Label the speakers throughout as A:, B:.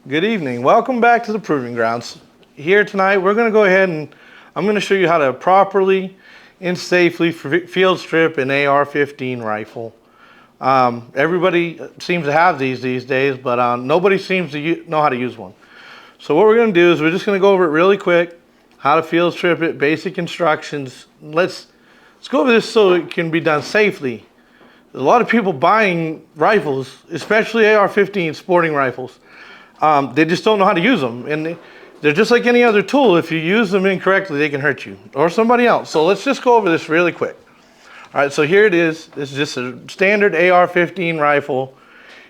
A: Good evening. Welcome back to the Proving Grounds. Here tonight, we're going to go ahead and I'm going to show you how to properly and safely field strip an AR-15 rifle. Everybody seems to have these days, but nobody seems to know how to use one. So what we're going to do is we're just going to go over it really quick, how to field strip it, basic instructions. Let's go over this so it can be done safely. There's a lot of people buying rifles, especially AR-15 sporting rifles. They just don't know how to use them, and they're just like any other tool. If you use them incorrectly, they can hurt you or somebody else. So let's just go over this really quick. All right, so here it is. This is just a standard AR-15 rifle.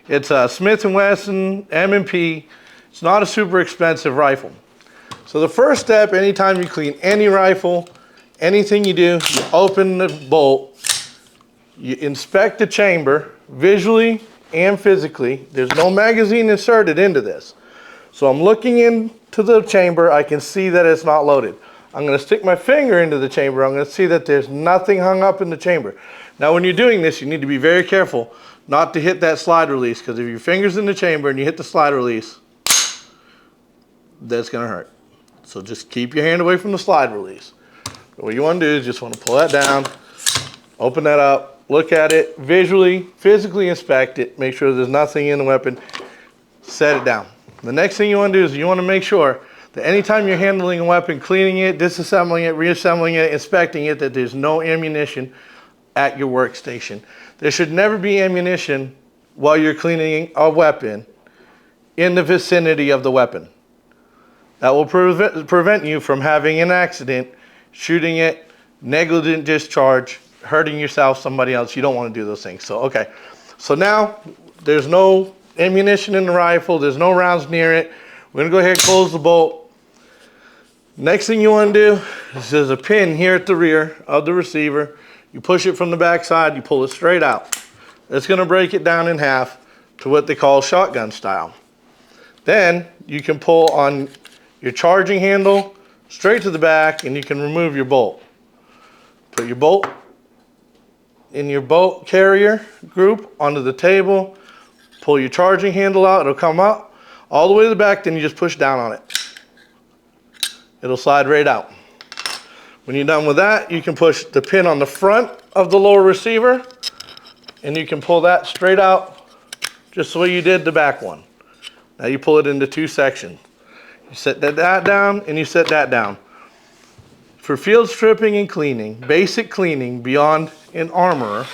A: It's a Smith & Wesson M&P. It's not a super expensive rifle. So the first step, anytime you clean any rifle, anything you do, you open the bolt, you inspect the chamber visually and physically. There's no magazine inserted into this. So I'm looking into the chamber. I can see that it's not loaded. I'm going to stick my finger into the chamber. I'm going to see that there's nothing hung up in the chamber. Now when you're doing this, you need to be very careful not to hit that slide release, because if your finger's in the chamber and you hit the slide release, that's going to hurt. So just keep your hand away from the slide release. What you want to do is just want to pull that down, open that up, look at it visually, physically inspect it, make sure there's nothing in the weapon, set it down. The next thing you want to do is you want to make sure that anytime you're handling a weapon, cleaning it, disassembling it, reassembling it, inspecting it, that there's no ammunition at your workstation. There should never be ammunition while you're cleaning a weapon in the vicinity of the weapon. That will prevent you from having an accident, shooting it, negligent discharge, hurting yourself, somebody else. You don't want to do those things. So, okay. So now there's no ammunition in the rifle. There's no rounds near it. We're going to go ahead and close the bolt. Next thing you want to do is there's a pin here at the rear of the receiver. You push it from the back side. You pull it straight out. It's going to break it down in half to what they call shotgun style. Then you can pull on your charging handle straight to the back, and you can remove your bolt. Put your bolt in your bolt carrier group onto the table, pull your charging handle out, it'll come up all the way to the back, then you just push down on it. It'll slide right out. When you're done with that, you can push the pin on the front of the lower receiver, and you can pull that straight out just the way you did the back one. Now you pull it into two sections. You set that down and you set that down. For field stripping and cleaning, basic cleaning beyond an armorer,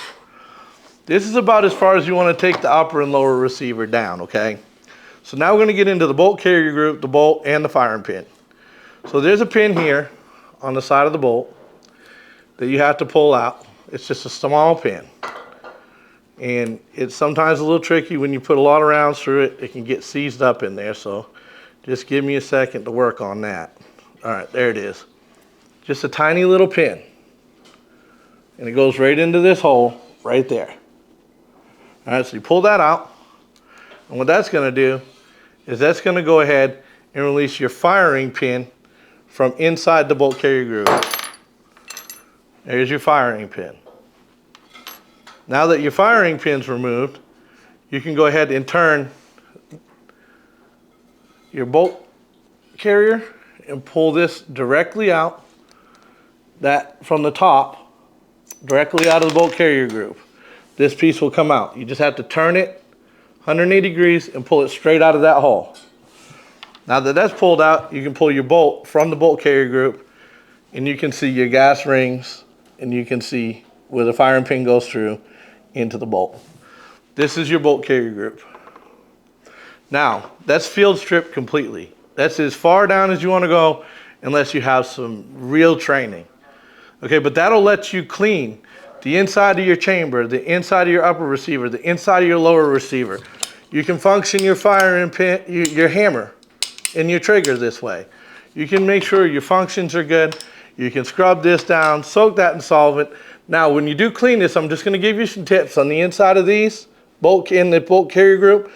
A: this is about as far as you want to take the upper and lower receiver down, okay? So now we're going to get into the bolt carrier group, the bolt, and the firing pin. So there's a pin here on the side of the bolt that you have to pull out. It's just a small pin. And it's sometimes a little tricky when you put a lot of rounds through it. It can get seized up in there, so just give me a second to work on that. All right, there it is. Just a tiny little pin. And it goes right into this hole right there. All right, so you pull that out. And what that's going to do is that's going to go ahead and release your firing pin from inside the bolt carrier groove. There's your firing pin. Now that your firing pin's removed, you can go ahead and turn your bolt carrier and pull this directly out, that from the top, directly out of the bolt carrier groove. This piece will come out. You just have to turn it 180 degrees and pull it straight out of that hole. Now that that's pulled out, you can pull your bolt from the bolt carrier group, and you can see your gas rings, and you can see where the firing pin goes through into the bolt. This is your bolt carrier group. Now, that's field stripped completely. That's as far down as you want to go unless you have some real training. Okay, but that'll let you clean the inside of your chamber, the inside of your upper receiver, the inside of your lower receiver. You can function your firing pin, your hammer, and your trigger this way. You can make sure your functions are good. You can scrub this down, soak that in solvent. Now, when you do clean this, I'm just going to give you some tips on the inside of these, in the bolt carrier group.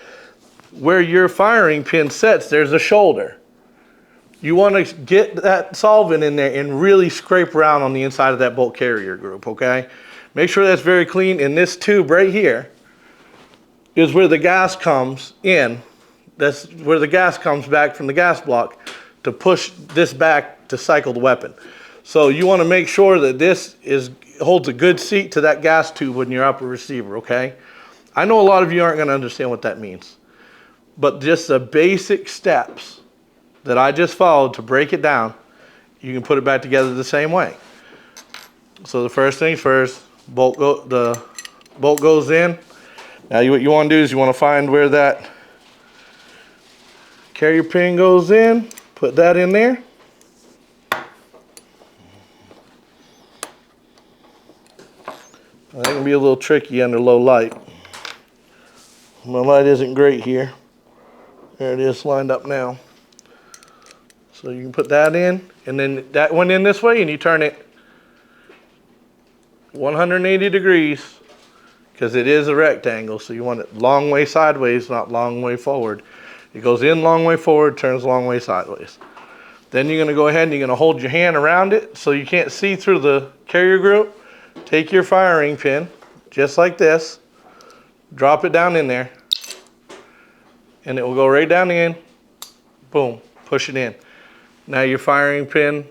A: Where your firing pin sets, there's a shoulder. You want to get that solvent in there and really scrape around on the inside of that bolt carrier group, okay? Make sure that's very clean. And this tube right here is where the gas comes in That's where the gas comes back from the gas block to push this back to cycle the weapon. So you want to make sure that this holds a good seat to that gas tube when you're upper receiver, okay? I know a lot of you aren't going to understand what that means, but just the basic steps that I just followed to break it down, you can put it back together the same way. So the first things first, the bolt goes in. Now what you want to do is you want to find where that carrier pin goes in, put that in there. That can be a little tricky under low light. My light isn't great here. There it is lined up now. So you can put that in, and then that went in this way, and you turn it 180 degrees because it is a rectangle, so you want it long way sideways, not long way forward. It goes in long way forward, turns long way sideways. Then you're going to go ahead and you're going to hold your hand around it so you can't see through the carrier group. Take your firing pin, just like this, drop it down in there, and it will go right down in, boom, push it in. Now your firing pin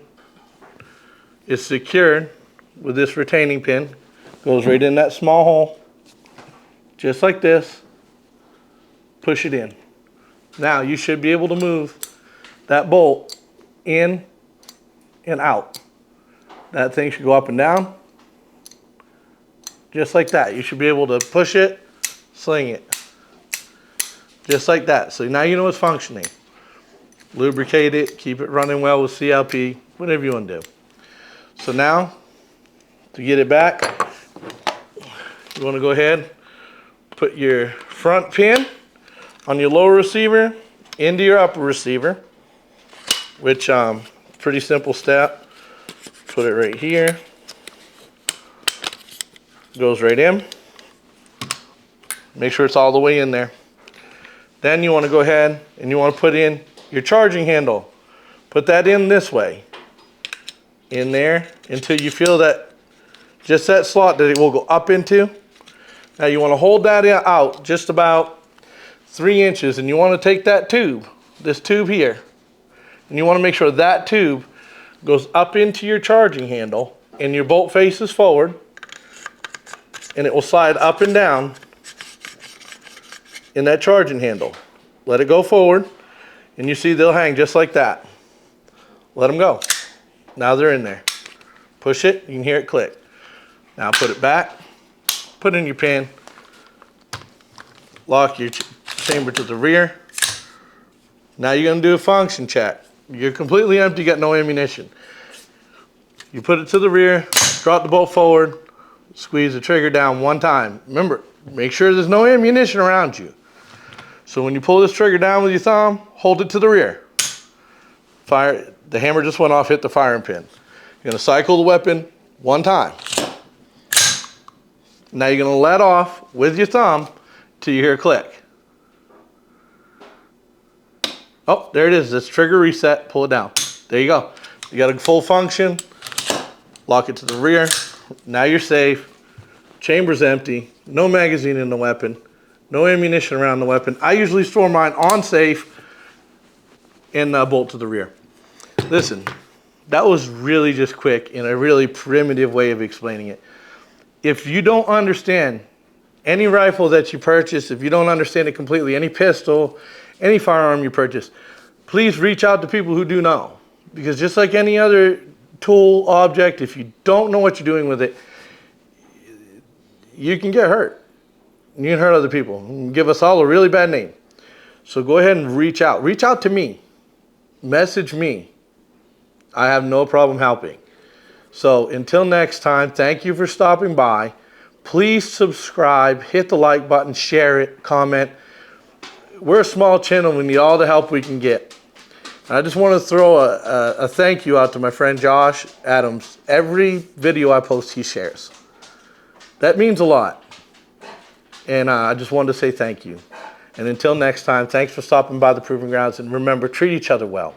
A: is secured with this retaining pin, goes right in that small hole, just like this, push it in. Now you should be able to move that bolt in and out. That thing should go up and down, just like that. You should be able to push it, sling it, just like that. So now you know it's functioning. Lubricate it, keep it running well with CLP, whatever you want to do. So now, to get it back, you want to go ahead, put your front pin on your lower receiver into your upper receiver, which pretty simple step. Put it right here. Goes right in. Make sure it's all the way in there. Then you want to go ahead and you want to put in your charging handle. Put that in this way. In there until you feel that, just that slot that it will go up into. Now you want to hold that out just about 3 inches, and you want to take that tube, this tube here, and you want to make sure that tube goes up into your charging handle and your bolt faces forward, and it will slide up and down in that charging handle. Let it go forward, and you see they'll hang just like that. Let them go. Now they're in there. Push it, you can hear it click. Now put it back, put in your pin, lock your chamber to the rear. Now you're going to do a function check. You're completely empty, got no ammunition. You put it to the rear, drop the bolt forward, squeeze the trigger down 1 time. Remember, make sure there's no ammunition around you. So when you pull this trigger down with your thumb, hold it to the rear. Fire. The hammer just went off, hit the firing pin. You're going to cycle the weapon 1 time. Now you're going to let off with your thumb till you hear a click. Oh, there it is. This trigger reset. Pull it down. There you go. You got a full function. Lock it to the rear. Now you're safe. Chamber's empty. No magazine in the weapon. No ammunition around the weapon. I usually store mine on safe and bolt to the rear. Listen, that was really just quick in a really primitive way of explaining it. If you don't understand any rifle that you purchase, if you don't understand it completely, any pistol, any firearm you purchase, please reach out to people who do know. Because just like any other tool, object, if you don't know what you're doing with it, you can get hurt. You can hurt other people. And give us all a really bad name. So go ahead and reach out. Reach out to me. Message me. I have no problem helping. So until next time, thank you for stopping by. Please subscribe, hit the like button, share it, comment. We're a small channel. We need all the help we can get. And I just want to throw a thank you out to my friend Josh Adams. Every video I post, he shares. That means a lot. And I just wanted to say thank you. And until next time, thanks for stopping by the Proving Grounds. And remember, treat each other well.